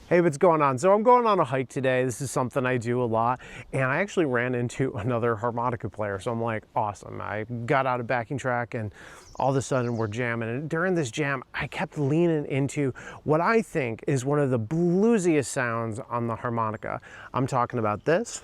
Hey, what's going on? So I'm going on a hike today. This is something I do a lot, and I actually ran into another harmonica player. So I'm like, awesome. I got out of backing track and all of a sudden we're jamming. And during this jam, I kept leaning into what I think is one of the bluesiest sounds on the harmonica. I'm talking about this.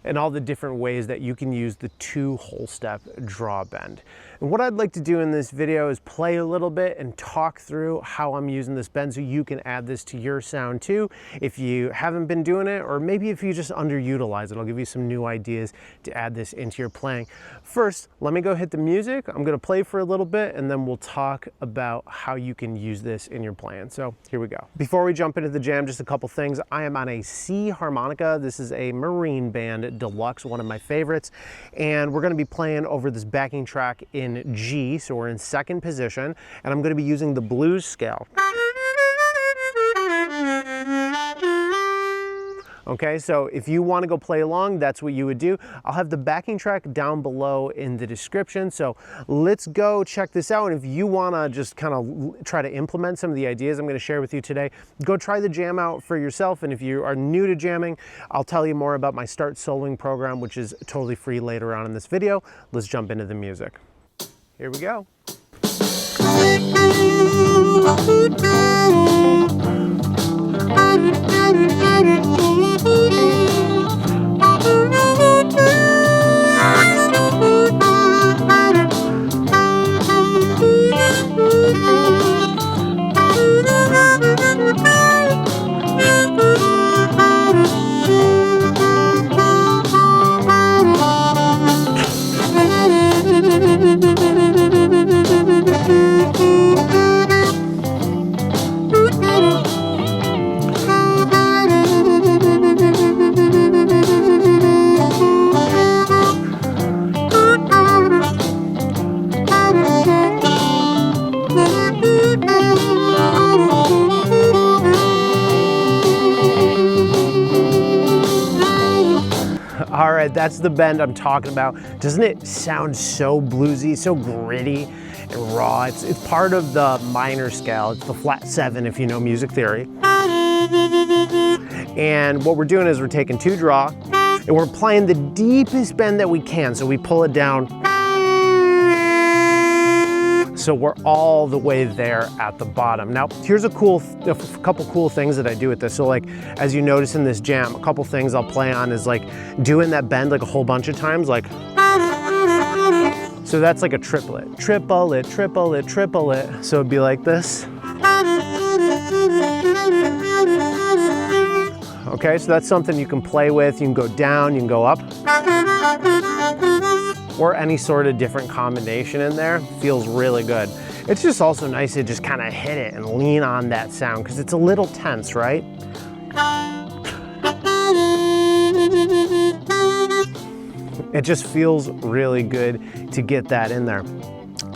And all the different ways that you can use the 2-whole step draw bend. And what I'd like to do in this video is play a little bit and talk through how I'm using this bend so you can add this to your sound too if you haven't been doing it, or maybe if you just underutilize it. I'll give you some new ideas to add this into your playing. First, let me go hit the music. I'm gonna play for a little bit and then we'll talk about how you can use this in your playing. So here we go. Before we jump into the jam, just a couple things. I am on a C harmonica. This is a Marine Band Deluxe, one of my favorites, and we're going to be playing over this backing track in G, so we're in second position, and I'm going to be using the blues scale. Okay, so if you want to go play along, that's what you would do. I'll have the backing track down below in the description, so let's go check this out. And if you want to just kind of try to implement some of the ideas I'm going to share with you today, go try the jam out for yourself. And if you are new to jamming, I'll tell you more about my Start Soloing program, which is totally free later on in this video. Let's jump into the music. Here we go. All right, that's the bend I'm talking about. Doesn't it sound so bluesy, so gritty and raw? It's part of the minor scale. It's the flat 7 if you know music theory. And what we're doing is we're taking 2 draw and we're playing the deepest bend that we can. So we pull it down. So we're all the way there at the bottom. Now, here's a couple cool things that I do with this. So like, as you notice in this jam, a couple things I'll play on is like doing that bend like a whole bunch of times, like, so that's like a triplet. Triplet, triplet, triplet. So it'd be like this. Okay, so that's something you can play with. You can go down, you can go up. Or any sort of different combination in there. Feels really good. It's just also nice to just kind of hit it and lean on that sound because it's a little tense, right? It just feels really good to get that in there.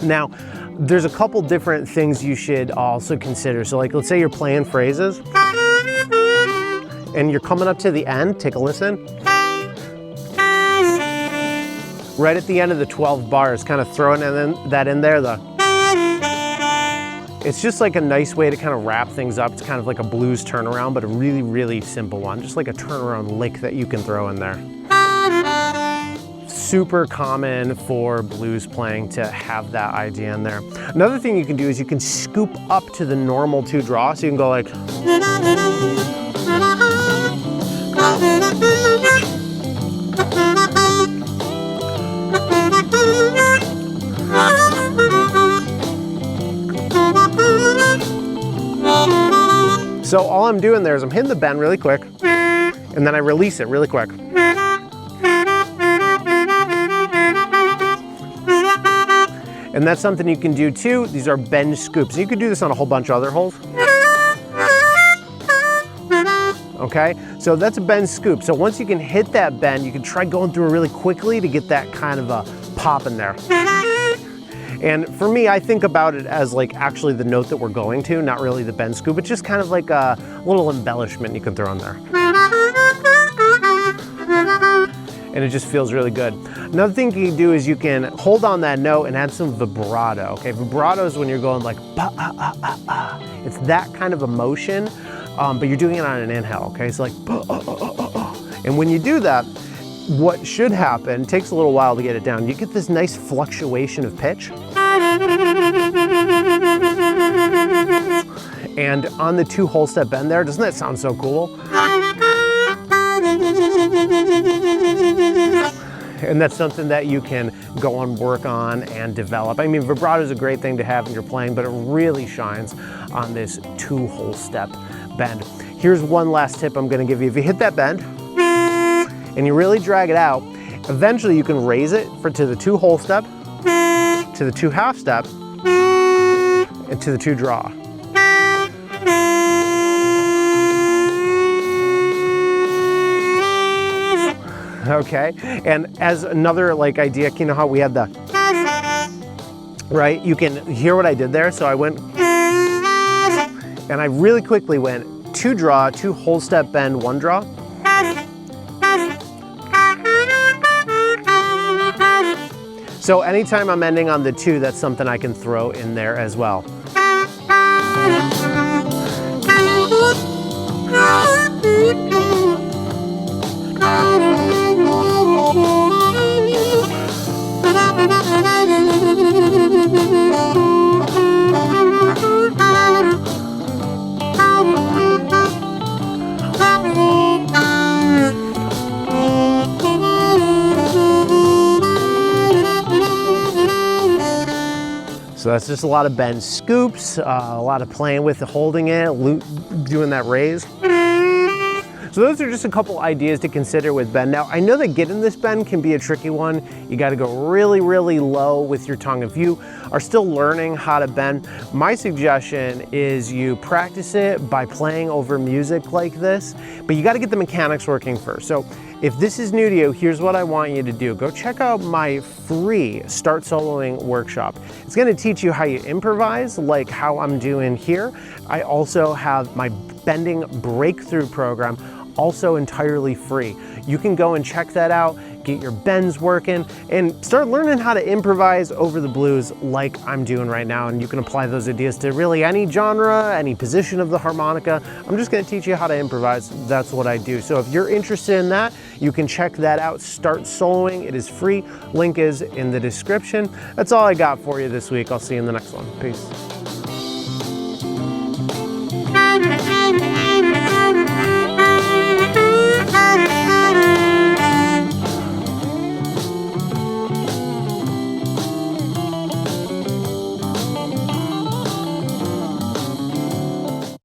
Now, there's a couple different things you should also consider. So like, let's say you're playing phrases and you're coming up to the end, take a listen. Right at the end of the 12 bars, kind of throwing that in there, it's just like a nice way to kind of wrap things up. It's kind of like a blues turnaround, but a really, really simple one. Just like a turnaround lick that you can throw in there. Super common for blues playing to have that idea in there. Another thing you can do is you can scoop up to the normal 2 draw. So you can go like, so all I'm doing there is I'm hitting the bend really quick and then I release it really quick. And that's something you can do too. These are bend scoops. You could do this on a whole bunch of other holes. Okay, so that's a bend scoop. So once you can hit that bend, you can try going through it really quickly to get that kind of a pop in there. And for me, I think about it as like actually the note that we're going to, not really the bend scoop. It's just kind of like a little embellishment you can throw in there. and it just feels really good. Another thing you can do is you can hold on that note and add some vibrato. Okay, vibrato is when you're going like ba ah ah ah ah. It's that kind of emotion, but you're doing it on an inhale. Okay, so like ba ah ah ah ah. And when you do that, what should happen, it takes a little while to get it down, you get this nice fluctuation of pitch. And on the 2 whole step bend there, doesn't that sound so cool? And that's something that you can go and work on and develop. I mean, vibrato is a great thing to have when you're playing, but it really shines on this 2 whole step bend. Here's one last tip I'm gonna give you. If you hit that bend and you really drag it out, eventually you can raise it to the 2 whole step, to the 2 half step, and to the 2 draw. Okay, and as another like idea, you know how we had the, right? You can hear what I did there. So I went, and I really quickly went 2 draw, 2 whole step bend, 1 draw. So anytime I'm ending on the 2, that's something I can throw in there as well. So that's just a lot of bend scoops, a lot of playing with it, holding it, doing that raise. So those are just a couple ideas to consider with bend. Now, I know that getting this bend can be a tricky one. You gotta go really, really low with your tongue. If you are still learning how to bend, my suggestion is you practice it by playing over music like this, but you gotta get the mechanics working first. So if this is new to you, here's what I want you to do. Go check out my free Start Soloing workshop. It's gonna teach you how you improvise, like how I'm doing here. I also have my bending breakthrough program, also entirely free. You can go and check that out, get your bends working, and start learning how to improvise over the blues like I'm doing right now. And you can apply those ideas to really any genre, any position of the harmonica. I'm just gonna teach you how to improvise. That's what I do. So if you're interested in that, you can check that out, Start Soloing. It is free. Link is in the description. That's all I got for you this week. I'll see you in the next one. Peace.